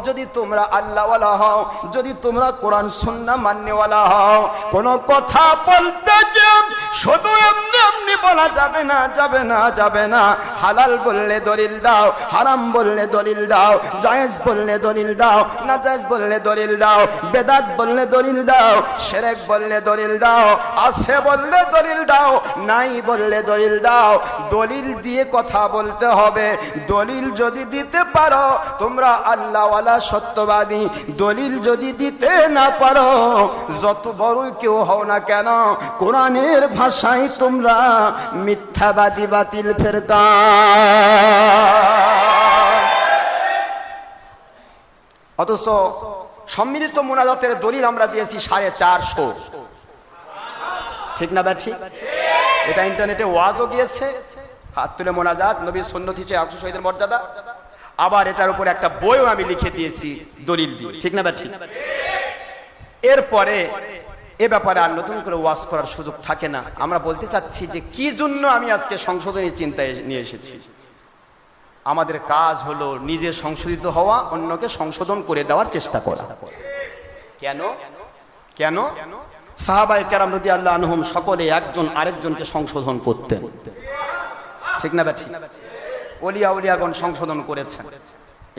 যদি তোমরা আল্লাহওয়ালা হও, যদি তোমরা কোরআন সুন্নাহ মাননেওয়ালা হও, কোন কথা বলতে গিয়ে শুধু এমনি এমনি বলা যাবে না, যাবে না, যাবে না। হালাল বললে দলিল দাও, হারাম বললে দলিল দাও, জায়েজ বললে দলিল দাও, নাজায়েজ বললে দলিল দাও, বেদাত বললে দলিল দাও, শিরক বললে দলিল দাও, আছে বললে দলিল দাও, নাই বললে দলিল দাও। দলিল দিয়ে কথা বলতে হবে। দলিল যদি দিতে পারো তোমরা আল্লাহওয়ালা সত্যবাদী, দলিল যদি দিতে না পারো যত বড়ই কেউ হও না কেন, কোরআনের ভাষায় তোমরা মিথ্যাবাদী, বাতিল ফেরকা। অথচ সম্মিলিত মুনাজাতের দলিল আমরা দিয়েছি 450। ঠিক না ব্যাঠি? এটা ইন্টারনেটে ওয়াজও গিয়েছে, হাত তুলে মোনাজাত, নবীর সুন্নত হিসেবে 800 শহীদের মর্যাদা। আবার এটার উপর একটা বইও আমি লিখে দিয়েছি দলিল দিয়ে। ঠিক না ব্যাঠি? এরপরে এ ব্যাপারে আর নতুন করে ওয়াজ করার সুযোগ থাকে না। আমরা বলতে চাচ্ছি যে কি জন্য আমি আজকে সংশোধনী চিন্তায় নিয়ে এসেছি। আমাদের কাজ হলো নিজে সংশোধিত হওয়া, অন্যকে সংশোধন করে দেওয়ার চেষ্টা করা। কেন কেন সাহাবায়ে কেরাম রাদিয়াল্লাহু আনহুম সকলে একজন আরেকজনকে সংশোধন করতেন। ঠিক না ব্যাঠি? ওলিয়া উলিয়াগণ সংশোধন করেছেন।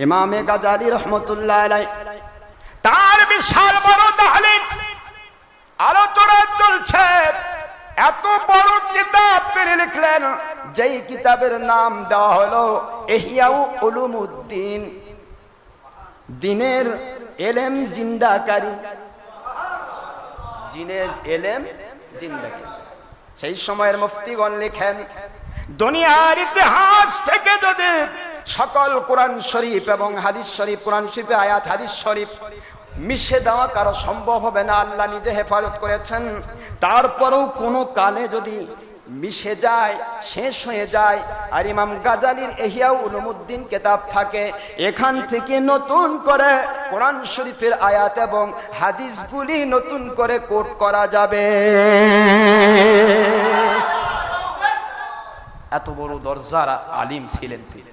ইমামে গাজালি রহমতুল্লাহ আলাইহি তার বিশাল বড় তাহলিক আলোচনা চলছে। এত বড় কিতাব তিনি লিখলেন, যেই কিতাবের নাম দেওয়া হলো ইহইয়া উলুমুদ্দিন, দ্বীনের ইলম জিন্দাকারী। জিনের ইলম জিন্দাকারী। সেই সময়ের মুফতিগণ লিখেন, দুনিয়ার ইতিহাস থেকে যদি সকল কোরআন শরীফ এবং হাদিস শরীফ, কোরআন শরীফে আয়াত, হাদিস শরীফ মিশে দেওয়া কারো সম্ভব হবে না। আল্লাহ নিজে হেফাজত করেছেন। তারপরেও কোনো কালে যদি মিশে যায়, শেষ হয়ে যায়, আর ইমাম গাজালির ইহইয়া উলুমুদ্দিন কিতাব থাকে, এখান থেকে নতুন করে কোরআন শরীফের আয়াত এবং হাদিসগুলি নতুন করে কোট করা যাবে। এত বড় দরজার আলিম ছিলেন তিনি।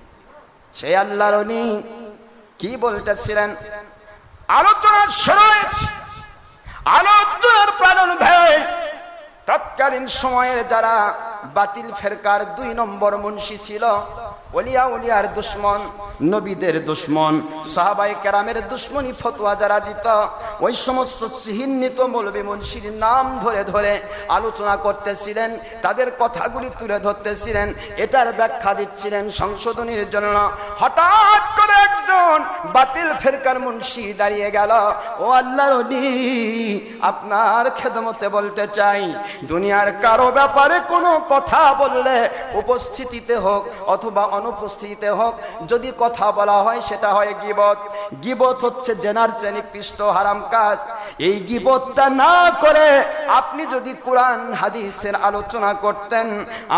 সেই আল্লাহর ওলি কি বলতেছিলেন? আলোচনার শুরু হয়েছে, আলোচনার প্রারম্ভে তৎকালীন সময়ের যারা বাতিল ফেরকার 2 নম্বর মুন্সি ছিল, ওলিয়া উলিয়ার দুশ্মন, নবীদের দুশ্মন, সাহাবায়ে কেরামের দুশ্মনী ফতোয়া যারা দিত, ওই সমস্ত চিহ্নিত মৌলবী মুন্সির নাম ধরে ধরে আলোচনা করতেছিলেন, তাদের কথাগুলি তুলে ধরতেছিলেন, এটার ব্যাখ্যা দিচ্ছিলেন সংশোধনীর জন্য। হঠাৎ করে একজন বাতিল ফেরকার মুন্সি দাঁড়িয়ে গেল, ও আল্লাহর ওলি, আপনার খেদমতে বলতে চাই, দুনিয়ার কারো ব্যাপারে কোনো কথা বললে উপস্থিতিতে হোক অথবা অনুপস্থিতিতে হোক, যদি কথা বলা হয় সেটা হয় গীবত। গীবত হচ্ছে জেনার চেয়ে নিকৃষ্ট হারাম কাজ। এই গীবতটা না করে আপনি যদি কোরআন হাদিসের আলোচনা করতেন,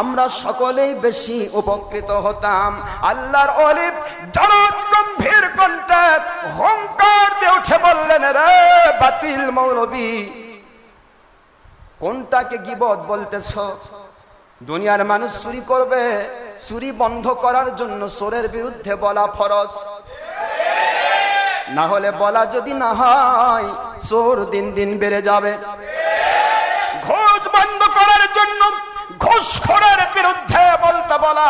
আমরা সকলেই বেশি উপকৃত হতাম। আল্লাহর ওলি জনক গম্ভীর কণ্ঠে হুঙ্কার দিয়ে উঠে বললেন, রে বাতিল মৌলবী, কোনটাকে গীবত বলতেছ? দুনিয়ার মানুষ চুরি করবে, চুরি বন্ধ করার জন্য চোরের বিরুদ্ধে বলা ফরজ, না হলে বলা যদি না হয় চোর দিন দিন বেড়ে যাবে। ঘুষ বন্ধ করার জন্য ঘুষখোরের বিরুদ্ধে বলতে বলা,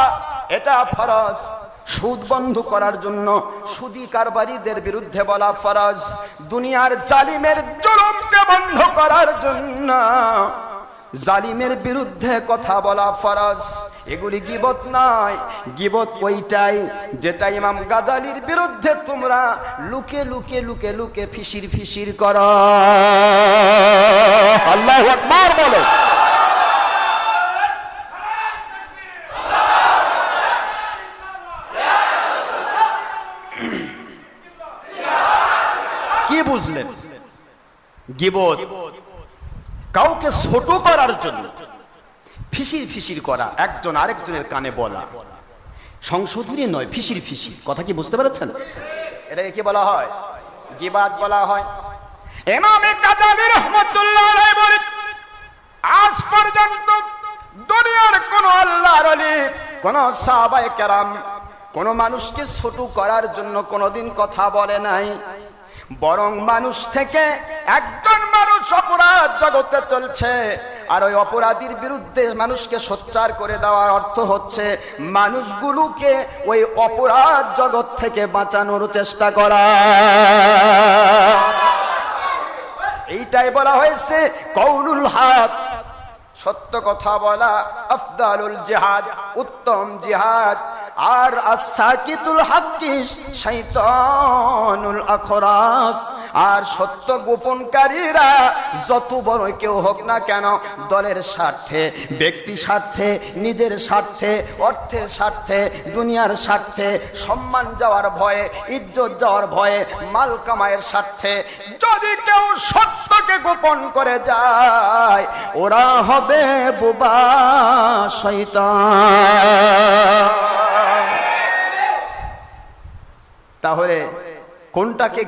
এটা ফরজ। সুদ বন্ধ করার জন্য সুদী কারবারিদের বিরুদ্ধে বলা ফরজ। দুনিয়ার জালিমের জুলুমকে বন্ধ করার জন্য জালিমের বিরুদ্ধে কথা বলা ফরজ। এগুলি গীবত নয়। গীবত ওইটাই যেটা ইমাম গাজালির বিরুদ্ধে তোমরা লুকে লুকে লুকে লুকে ফিসির ফিসির করো। আল্লাহু আকবার বলো। কি বুঝলেন? গীবত কাউকে ছোট করার জন্য ফিসির ফিসির করা, একজন আরেকজনের কানে বলা, সংশোধনী নয়, ফিসির ফিসির। কথা কি বুঝতে পেরেছেন? এটাকে কি বলা হয়? গীবাত বলা হয়। ইমাম গাজালি রাহমাতুল্লাহ আলাইহি বলেন, আজ পর্যন্ত দুনিয়ার কোন আল্লাহর ওলি, কোন সাহাবায়ে কেরাম কোন মানুষকে ছোট করার জন্য কোনোদিন কথা বলে নাই, বরং মানুষ থেকে একজন মানুষ অপরাধ জগতে চলছে, আর ওই অপরাধীর বিরুদ্ধে মানুষকে সোচ্চার করে দেওয়ার অর্থ হচ্ছে মানুষগুলোকে ওই অপরাধ জগৎ থেকে বাঁচানোর চেষ্টা করা। এইটাই বলা হয়েছে কওলুল হক, সত্য কথা বলা, আফদালুল জিহাদ, উত্তম জিহাদ। আর আসাকিতুল হাক্কিস শাইতানুল আখরাস, আর সত্য গোপনকারীরা যত বড় কেউ হোক না কেন, দলের স্বার্থে, ব্যক্তি স্বার্থে, নিজের স্বার্থে, অর্থের স্বার্থে, দুনিয়ার স্বার্থে, সম্মান যাওয়ার ভয়ে, ইজ্জত যাওয়ার ভয়ে, মাল কামাইয়ের স্বার্থে যদি কেউ সত্যকে গোপন করে যায়, ওরা হবে বোবা শয়তান। তাহলে কোনটাকে